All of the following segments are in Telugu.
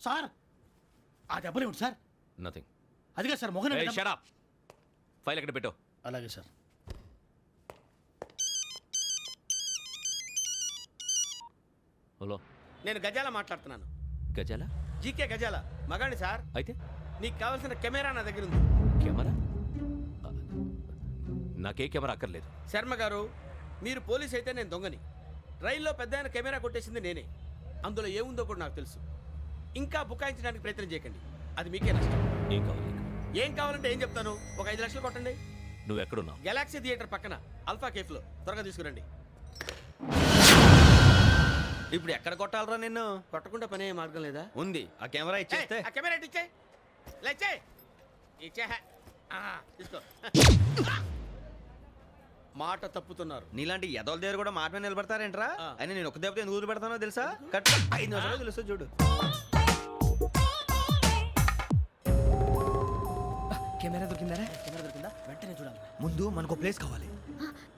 సార్ ఆ దెబ్బలు ఏమిటి సార్? నథింగ్. అదిగా సార్ మొహన్ షట్ అప్. ఫైల్ ఎక్కడ పెట్టు. అలాగే సార్. హలో, నేను గజాల మాట్లాడుతున్నాను. గజాల? జీకే గజాల మగాండి సార్. అయితే నీకు కావాల్సిన కెమెరా నా దగ్గర ఉంది. కెమెరా? నాకే కెమెరా అక్కర్లేదు. శర్మ గారు, మీరు పోలీస్ అయితే నేను దొంగని. రైల్లో పెద్ద ఆయన కెమెరా కొట్టేసింది నేనే. అందులో ఏముందో కూడా నాకు తెలుసు. ఇంకా బుకాయించడానికి ప్రయత్నం చేయకండి, అది మీకే నష్టం. ఏం కావాలి నీకు? ఏం కావాలంటే ఏం చెప్తాను. ఒక 5 లక్షలు కొట్టండి. నువ్వు ఎక్కడున్నావు? గెలాక్సీ థియేటర్ పక్కన అల్ఫా కేఫ్లో. త్వరగా తీసుకురండి. ఇప్పుడు ఎక్కడ కొట్టాలరా నిన్ను? కొట్టకుండా పనే మార్గం లేదా? ఉంది. ఆ కెమెరా ఇచ్చేస్తే. ఆ కెమెరా ఇచ్చే లేచే ఇచ్చే తీసుకో. మాట తప్పుతున్నారు. నీలాంటి ఎదల దగ్గర కూడా మాట మీద నిలబడతారేంట్రా? ఆ. అని నేను ఒక దెబ్బతో ఎందుకు పెడతానో తెలుసా? కట్ 5 నిమిషాలు తెలుసు చూడు. కెమెరా దొరికిందా? వెంటనే చూడాలి. ముందు మనకు ప్లేస్ కావాలి.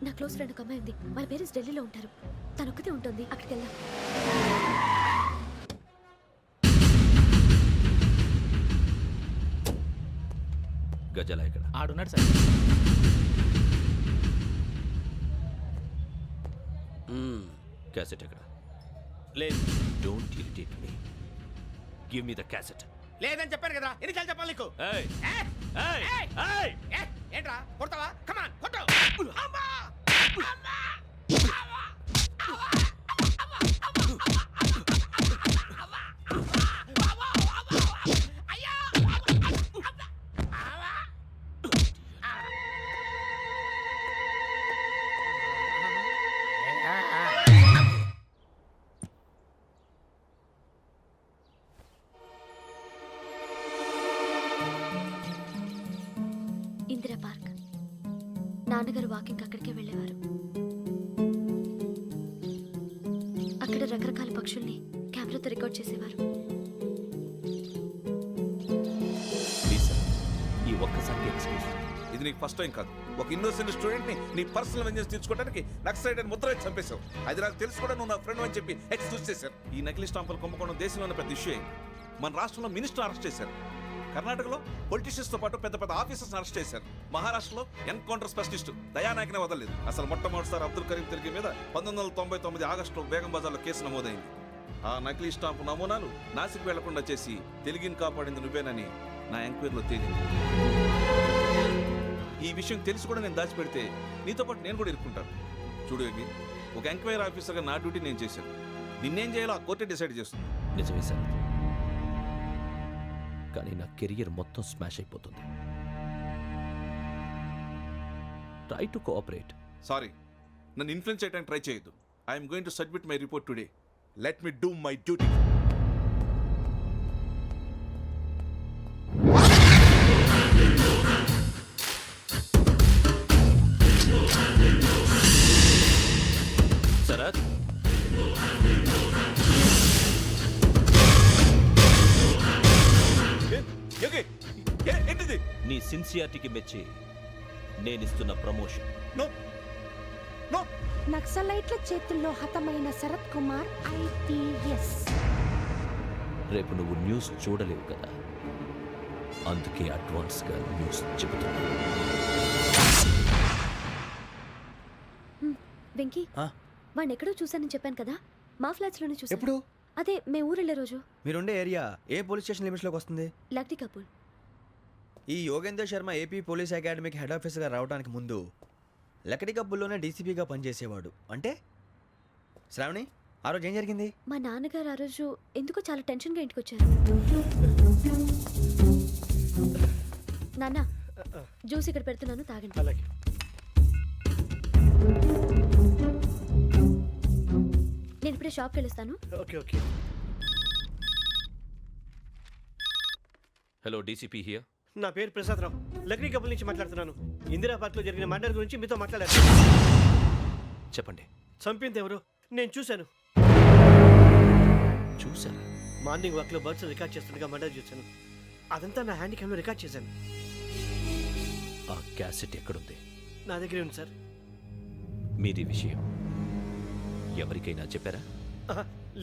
నా క్లోజ్ ఫ్రెండ్ ఒక అమ్మాయి ఉంది. వాళ్ళ పేరెంట్స్ ఢిల్లీలో ఉంటారు. తను ఒక్కతే ఉంటుంది. అక్కడికి వెళ్దాం. గజాల ఎక్కడ? ఆడున్నాడు సార్. క్యాసెట్ ఎక్కడ? లేదు. Don't irritate me. Give me the cassette. లేదని చెప్పాను కదా, ఎన్నిసార్లు చెప్పాలి నీకు? ఏయ్ ఏయ్! ఏయ్ ఏయ్! ఏయ్! ఏయ్! ఏంట్రా కొడతావా? కమాన్ కొట్టు. అమ్మా! అమ్మా! ఇందిరా పార్క్. నాన్నగారు వాకింగ్ అక్కడికే వెళ్ళేవారు. అక్కడ రకరకాల పక్షుల్ని కెమెరాతో రికార్డ్ చేసేవారు. ప్లీజ్ సార్, ఈ ఒక్కసారి ఎక్స్క్యూజ్. ఇది నీకు ఫస్ట్ టైం కాదు. ఒక ఇన్నోసెంట్ స్టూడెంట్ ని నీ పర్సనల్ వెంజెన్స్ తీర్చుకోవడానికి నక్సలైట్ అని ముద్ర వేసి చంపేశావు. అది నాకు తెలుసు కూడా నువ్వు నా ఫ్రెండ్ అని చెప్పి ఎక్స్క్యూజ్ చేశారు. ఈ నకిలీ స్టాంపులు కుంభకోణం దేశంలోనే పెద్ద ఇష్యూ అయింది. మన రాష్ట్రంలో మినిస్టర్ అరెస్ట్ చేశారు. కర్ణాటకలో పొలిటీషియన్స్ తో పాటు పెద్ద పెద్ద ఆఫీసర్స్ అరెస్ట్ చేశారు. మహారాష్ట్రలో ఎన్కౌంటర్ స్పెషలిస్ట్ దయానాయకనే వదలలేదు. అసలు మొట్టమొదటిసారి అబ్దుల్ కరీం తిరిగి మీద 1999 ఆగస్టులో బేగం బజార్లో కేసు నమోదైంది. ఆ నకిలీ స్టాంపు నమూనాలు నాసిక్ వెళ్లకుండా చేసి తెలుగుని కాపాడింది నువ్వేనని నా ఎంక్వైరీలో తేలింది. ఈ విషయం తెలిసి కూడా నేను దాచిపెడితే నీతో పాటు నేను కూడా ఇరుక్కుంటాను. చూడు యోగి, ఒక ఎంక్వైరీ ఆఫీసర్గా నా డ్యూటీ నేను చేశాను. నిన్నేం చేయాలో ఆ కోర్టే డిసైడ్ చేస్తుంది. నిజమే సార్, కానీ నా కెరియర్ మొత్తం స్మాష్ అయిపోతుంది. Try to cooperate. సారీ, నన్ను ఇన్ఫ్లుయెన్స్ చేయడానికి ట్రై చేయొద్దు. I'm going to submit my report today. Let me do my duty. Sharath, ఏంటిది? నీ సిన్సియారిటీకి మెచ్చి నేనిస్తున్న ప్రమోషన్. No no. నక్సలైట్ల చేతుల్లో హతమైన శరత్ కుమార్ IPS. రేపు నువ్వు న్యూస్ చూడలేవు కదా, అందుకే అడ్వాన్స్గా న్యూస్ చెబుతున్నా. వెంకీ, వాడిని ఎక్కడో చూశానని చెప్పాను కదా, మా ఫ్లాట్స్ లోనే చూసాను. ఎప్పుడు? అదే మేము ఊరెళ్ళే రోజు. మీరుండే ఏరియా ఏ పోలీస్ స్టేషన్ లిమిట్స్ లోకి వస్తుంది? లక్టీ కపూర్. ఈ యోగేందర్ శర్మ ఏపీ పోలీస్ అకాడమీకి హెడ్ ఆఫీసర్గా రావడానికి ముందు లకడి కబ్బుల్లోనే డీసీపీగా పనిచేసేవాడు. అంటే శ్రావణి, ఆ రోజు ఏం జరిగింది? మా నాన్నగారు ఆ రోజు ఎందుకో చాలా టెన్షన్గా ఇంటికి వచ్చారు. నాన్న, జ్యూస్ ఇక్కడ పెడుతున్నాను, తాగండి. అలాగే. నేను ఇప్పుడే షాప్కి వెళ్ళొస్తాను. Okay okay. Hello, DCP here. నా పేరు ప్రసాదరావు, లక్డీ కపుల్ నుంచి మాట్లాడుతున్నాను. ఇందిరా పార్క్లో జరిగిన మర్డర్ గురించి మీతో మాట్లాడారు. చెప్పండి. చంపింది ఎవరు? నేను చూశాను. చూసారా? మార్నింగ్ వాక్లో బర్డ్స్ రికార్డ్ చేస్తుండగా మర్డర్ చూశాను. అదంతా నా హ్యాండ్ క్యామ్లో రికార్డ్ చేశాను. ఆ క్యాసెట్ ఎక్కడుంది? నా దగ్గరే ఉంది సార్. మీది విషయం ఎవరికైనా చెప్పారా?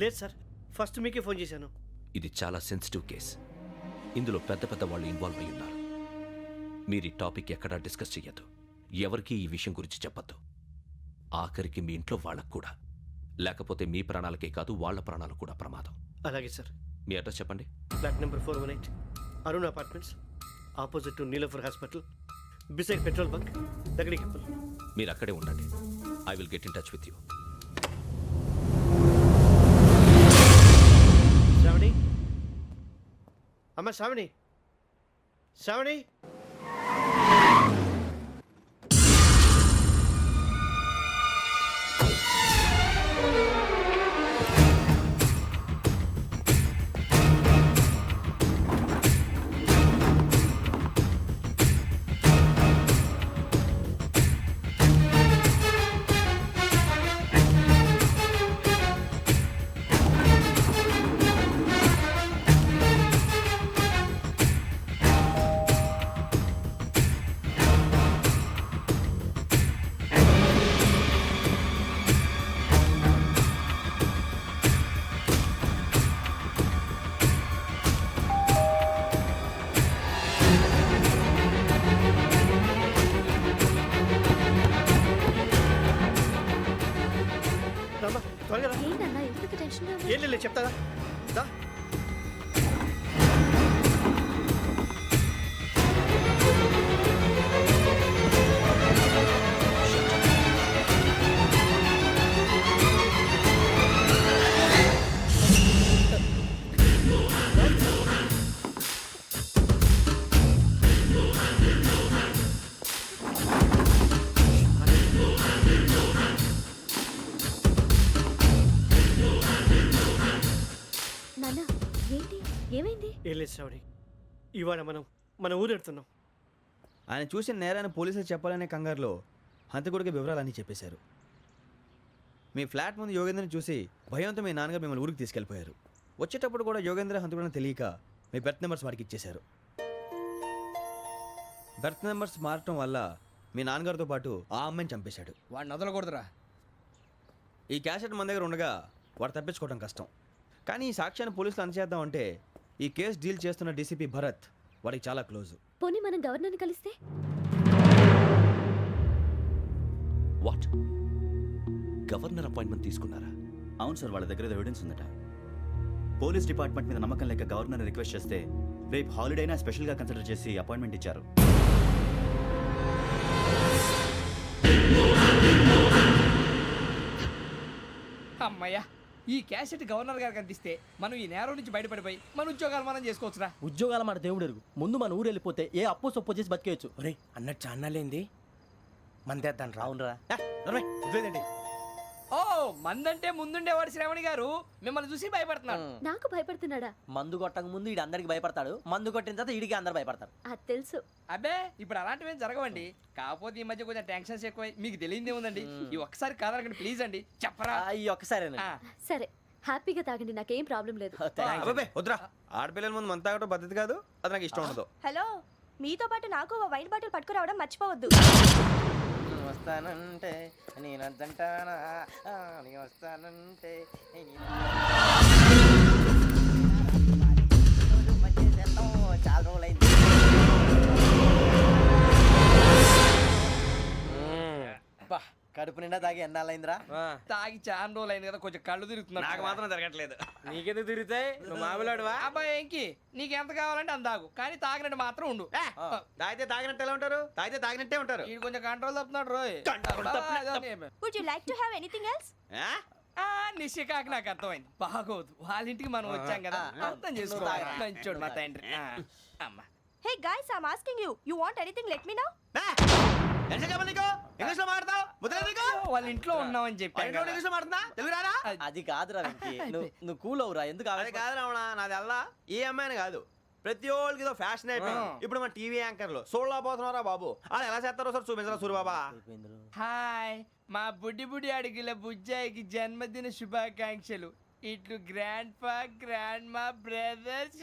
లేదు సార్, ఫస్ట్ మీకే ఫోన్ చేశాను. ఇది చాలా సెన్సిటివ్ కేస్. ఇందులో పెద్ద పెద్ద వాళ్ళు ఇన్వాల్వ్ అయి ఉన్నారు. మీరు ఈ టాపిక్ ఎక్కడా డిస్కస్ చెయ్యొద్దు. ఎవరికీ ఈ విషయం గురించి చెప్పొద్దు. ఆఖరికి మీ ఇంట్లో వాళ్ళకు కూడా. లేకపోతే మీ ప్రాణాలకే కాదు వాళ్ళ ప్రాణాలు కూడా ప్రమాదం. అలాగే సార్. మీ అడ్రస్ చెప్పండి. Flat number 418 Arun apartments, opposite to Niloufer hospital, beside petrol bunk, దగ్గర కపుల్. మీరు అక్కడే ఉండండి. I will get in touch with you. Shravani, అమ్మ శ్రావణి, శ్రావణి. రామ్మా, త్వరగా రా. ఏంటన్నా ఎందుకు టెన్షన్గా ఉన్నావు? ఏం లేదు, చెప్తాదా దా. నాన్న ఏంటి ఏమైంది? ఏం లేదు శ్రావణి, ఇవాళ మనం మన ఊరు వెళ్తున్నాం. ఆయన చూసిన నేరాన్ని పోలీసులు చెప్పాలనే కంగారులో హంతకుడికి వివరాలన్నీ చెప్పేశారు. మీ ఫ్లాట్ ముందు యోగేంద్రని చూసి భయంతో మీ నాన్నగారు మిమ్మల్ని ఊరికి తీసుకెళ్ళిపోయారు. వచ్చేటప్పుడు కూడా యోగేంద్ర హంతకుడని తెలియక మీ బెర్త్ నెంబర్స్ వారికి ఇచ్చేశారు. బెర్త్ నెంబర్స్ మారటం వల్ల మీ నాన్నగారితో పాటు ఆ అమ్మాయిని చంపేశాడు. వాడిని వదలకూడదురా. ఈ క్యాసెట్ మన దగ్గర ఉండగా వాడు తప్పించుకోవడం కష్టం. కానీ ఈ సాక్ష్యాన్ని పోలీసులు అందజేద్దామంటే ఈ కేసు డీల్ చేస్తున్న డీసీపీ భరత్ వాడికి చాలా క్లోజు. పోనీ మనం గవర్నర్ని కలిస్తే? వాట్? గవర్నర్ అపాయింట్మెంట్ తీసుకున్నారా? అవును సార్, వాళ్ళ దగ్గర ఎవిడెన్స్ ఉందట. పోలీస్ డిపార్ట్మెంట్ మీద నమ్మకం లేక గవర్నర్ రిక్వెస్ట్ చేస్తే రేపు హాలిడేనా స్పెషల్గా కన్సిడర్ చేసి అపాయింట్మెంట్ ఇచ్చారు. అమ్మయ్యా, ఈ క్యాసెట్ గవర్నర్ గారికి అందిస్తే మనం ఈ నేరం నుంచి బయటపడిపోయి మన ఉద్యోగాలు మనం చేసుకోవచ్చురా. ఉద్యోగాల మాట దేవుడు ఎరుగు. ముందు మన ఊరు వెళ్ళిపోతే ఏ అప్పు సొప్పు చేసి బతికేయచ్చు. ఒరే అన్నట్టు చాన్నాలేంది మందేద్దాను రావునరా. వదిలేదండి. ఓ మందంటే ముందుండేవాడు శ్రావణి గారు మిమ్మల్ని చూసి భయపడుతున్నాడు. నాకు భయపడుతున్నాడా? మందు కొట్టక ముందు ఈడు అందరికి భయపడతాడు, మందు కొట్టిన తర్వాత ఈడికి అందరు భయపడతారు. అది తెలుసు. అబ్బే ఇప్పుడు అలాంటివి ఏం జరగవండి. కాకపోతే ఈ మధ్య కొంచెం టెన్షన్స్ ఎక్కువై మీకు తెలియదే ఉందండి. ఈ ఒక్కసారి కాదనకండి ప్లీజ్ అండి, చెప్పరా. ఈ ఒక్కసారి సరే హ్యాపీగా తాగండి, నాకేం ప్రాబ్లం లేదు. అబ్బాబే వద్దురా, ఆడపిల్లల ముందు మంత తాగడం పద్ధతి కాదు. అది నాకు ఇష్టం ఉండదు. హలో, మీతో పాటు నాకు ఓ వైన్ బాటిల్ పట్టుకురావడం మర్చిపోవద్దు. వస్తానంటే నేనంటానా, వస్తానంటే చాలా రోజులైంది. కడుపు నిండా తాగి ఎన్నాళ్ళైందిరా? తాగి చాలా రోజులు అయింది కదా, కొంచెం కళ్ళు తిరుగుతున్నాడు. నాకు మాత్రం జరగట్లేదు. నీకెందుకు తిరుగుతాయి? నువ్వు మామూలుడువా? అబ్బాయి ఏంకి నీకు ఎంత కావాలంటే అంత తాగు, కానీ తాగినట్టు మాత్రం ఉండు. తాగితే తాగినట్టు ఎలా ఉంటారు? తాగితే తాగినట్టే ఉంటారు. వీడు కొంచెం కంట్రోల్ తప్పుతున్నాడు రోయ్. Would you like to have anything else? నిశ్చికాకి నాకు అర్థమైంది. బాగోదు, వాళ్ళ ఇంటికి మనం వచ్చాం కదా, అర్థం చేసుకోవాలి. మంచోడు మా తండ్రి. అమ్మా hey guys, I am asking you, you want anything let me know. English లో మాట్లాడతావు? వాళ్ళ ఇంట్లో ఉన్నామని చెప్పాను. ఇంగ్లీష్ లో మాట్లాడుతున్నా? తెలుగు రాదా? అది కాదురా వెంకీ, నువ్వు కూల్ అవురా. ఎందుకు అది కాదు రావణ, నాది అల్లా ఏ అమ్మాయిని కాదు, ప్రతి ఒళ్ళకి ఏదో ఫ్యాషన్ అయిపోయింది. ఇప్పుడు మన టీవీ యాంకర్లు సోళ్ళ పోతున్నారా బాబు, వాళ్ళు ఎలా చేస్తారో సార్ చూపించరా సూరిబాబా. హాయ్, మా బుడ్డి బుడి అడిగిల బుజ్జాయికి జన్మదిన శుభాకాంక్షలు. ఇట్లు గ్రాండ్ ఫా గ్రాండ్ మా బ్రదర్స్.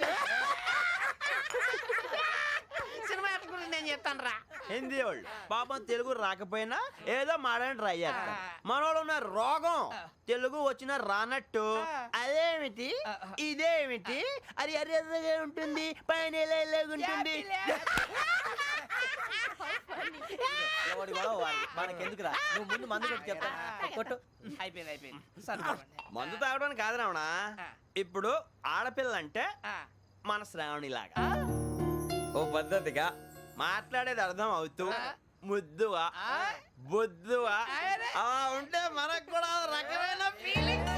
సినిమా గురించి నేను చెప్తాను రా. హిందీ వాళ్ళు పాపం తెలుగు రాకపోయినా ఏదో మాడని ట్రై చేస్తారు. మనోళ్ళు ఉన్న రోగం తెలుగు వచ్చిన రానట్టు అదేమిటి ఇదేమిటి అది అరిగా ఉంటుంది పైన ఉంటుంది. ఎవడి గొడవ వాడిది. మనకెందుకురా నువ్వు ముందు మందు కొట్టి చెప్తా కొట్టు. అయిపోయింది మందు తాగడానికి కాదు రావణ, ఇప్పుడు ఆడపిల్ల అంటే మన శ్రావణిలాగా ఓ పద్ధతిగా మాట్లాడేది అర్థం అవుతూ ముద్దువా బొద్దువా అలా ఉంటే మనకు కూడా రకమైన ఫీలింగ్స్.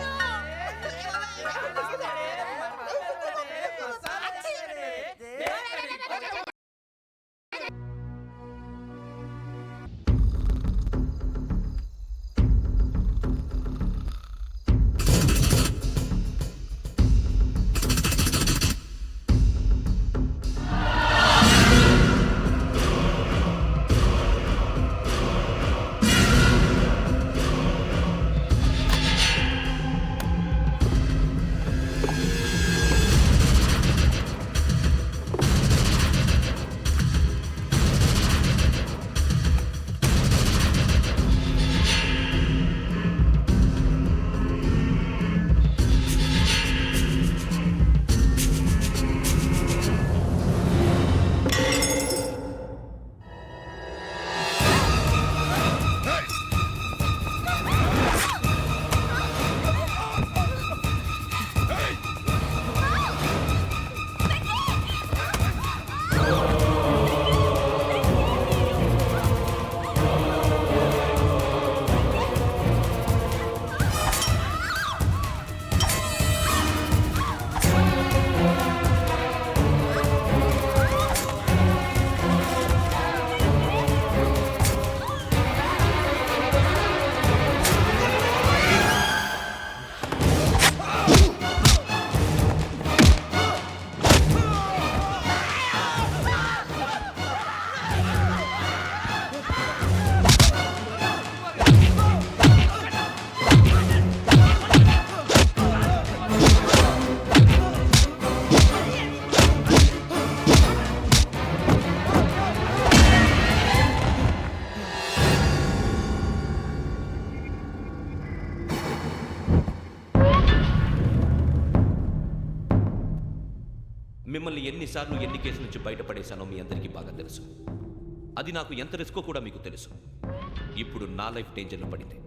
మిమ్మల్ని ఎన్నిసార్లు ఎన్ని కేసుల నుంచి బయటపడేశానో మీ అందరికీ బాగా తెలుసు. అది నాకు ఎంత రిస్కో కూడా మీకు తెలుసు. ఇప్పుడు నా లైఫ్ డేంజర్లో పడింది.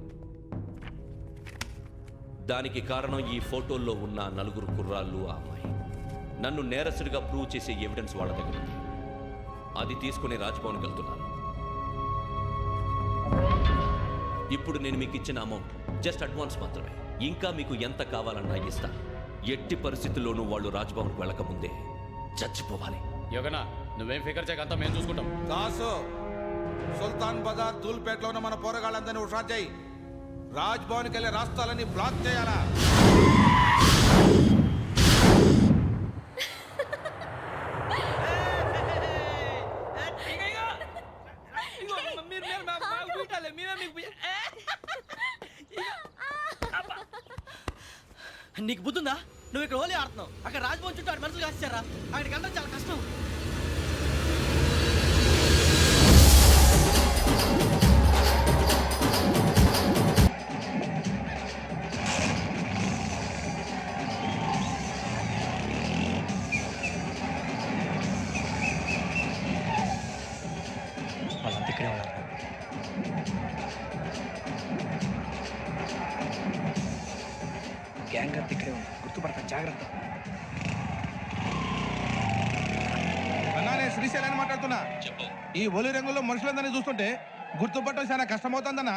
దానికి కారణం ఈ ఫోటోల్లో ఉన్న 4 కుర్రాళ్ళు, ఆ అమ్మాయి. నన్ను నేరస్తుడిగా ప్రూవ్ చేసే ఎవిడెన్స్ వాళ్ళ దగ్గర ఉంది. అది తీసుకుని రాజ్భవన్కి వెళ్తున్నాను. ఇప్పుడు నేను మీకు ఇచ్చిన అమౌంట్ జస్ట్ అడ్వాన్స్ మాత్రమే. ఇంకా మీకు ఎంత కావాలన్నా ఇస్తాను. ఎట్టి పరిస్థితుల్లోనూ వాళ్ళు రాజ్భవన్కి వెళ్ళకముందే చచ్చిపోవాలి. యోగనా నువ్వేం ఫికర్ చేయకంతా మేము చూసుకుంటాం. దాసు, సుల్తాన్ బజార్ ధూల్పేటలో ఉన్న మన పోరగాళ్ళందరినీ హుషారు చేయి. రాజ్ భవన్కి వెళ్ళే రాష్ట్రాలని బ్లాక్ చేయాలా? నీకు బుద్ధుందా? నువ్వు ఇక్కడ హోలీ ఆడుతున్నావు, అక్కడ రాజ్భవన్ చుట్టూ మనుషులు కాస్తారా? అక్కడికి వెళ్ళడం చాలా కష్టం. వాళ్ళంతా ఇక్కడే ఉన్నారు. గ్యాంగ్ అంతా ఇక్కడే ఉంది, గుర్తుపడతాను, జాగ్రత్త. నేను శ్రీశైలాన్ని మాట్లాడుతున్నా. ఈ ఒలి రంగుల్లో మనుషులందరినీ చూస్తుంటే గుర్తుపట్టడం చాలా కష్టమవుతుందన్నా.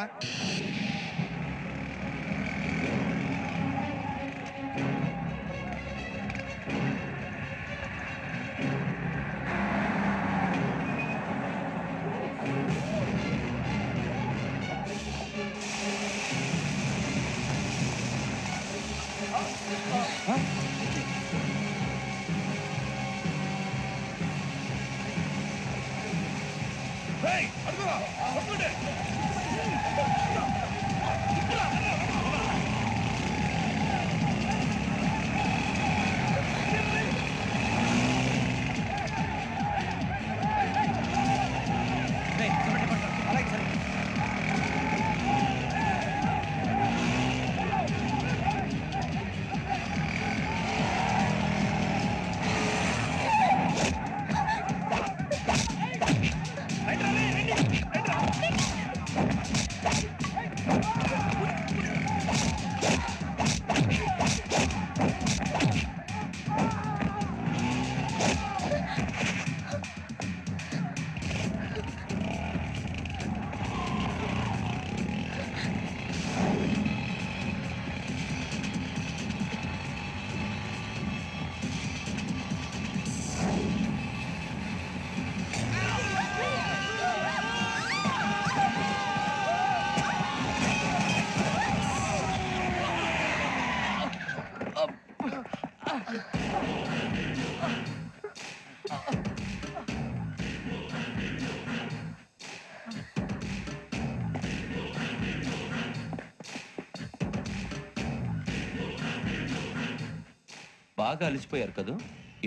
బాగా అలిసిపోయారు కదూ?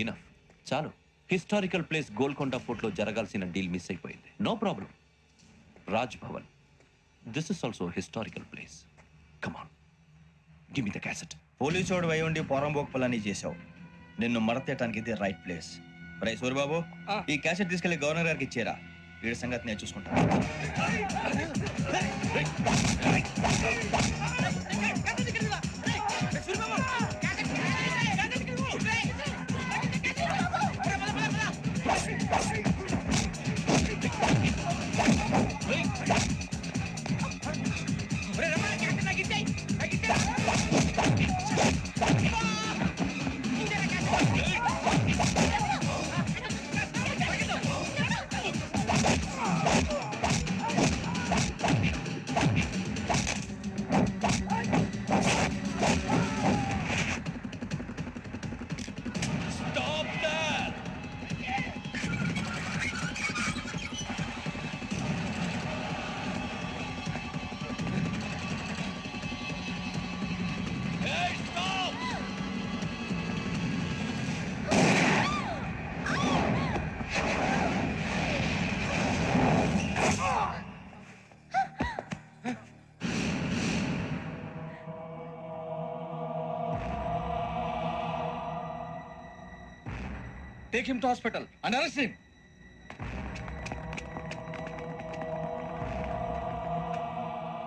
ఇనఫ్, చాలు. హిస్టారికల్ ప్లేస్ గోల్కొండ ఫోర్ట్లో జరగాల్సిన డీల్ మిస్ అయిపోయింది. No problem. Raj Bhavan, this is also historical place. Come on, give me the cassette. పోలీసోడు అయి ఉండి పొరంబోకు పలాని చేసావు. నిన్ను మడతేయటానికి ఇది రైట్ ప్లేస్. రై సూరిబాబు, ఈ క్యాసెట్ తీసుకెళ్లి గవర్నర్ గారికి ఇచ్చేరా. వీడి సంగతి నేను చూసుకుంటాను. Take him to hospital and arrest him.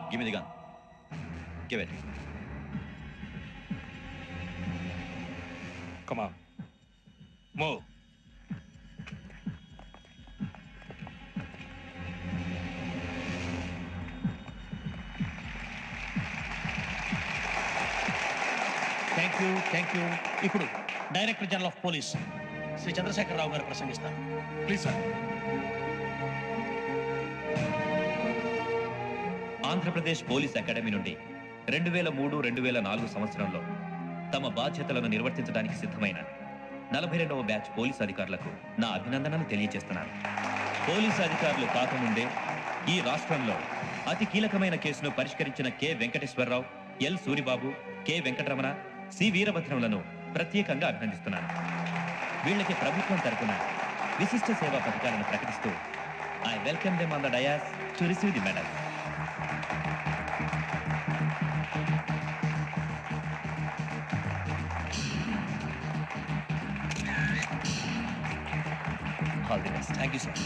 Give me the gun. Give it. Come on. Move. Thank you. ఇప్పుడు director general of police Shri Chandrasekhara Rao గారు ప్రసంగిస్తారు. Please sir. Andhra Pradesh police academy నుండి 2003-2004 సంవత్సరంలో తమ బాధ్యతలను నిర్వర్తించడానికి సిద్ధమైన 42వ బ్యాచ్ పోలీస్ అధికారులకు నా అభినందనలు తెలియజేస్తున్నాను. పోలీసు అధికారులు కాకముందే ఈ రాష్ట్రంలో అతి కీలకమైన కేసును పరిష్కరించిన K Venkateswara Rao, L Suribabu, K Venkataramana, C వీరభద్రంలను ప్రత్యేకంగా అభినందిస్తున్నాను. వీళ్ళకి ప్రభుత్వం తరపున విశిష్ట సేవా పథకాలను ప్రకటిస్తూ I welcome them on the dais to receive the medal. All the best. Thank you sir.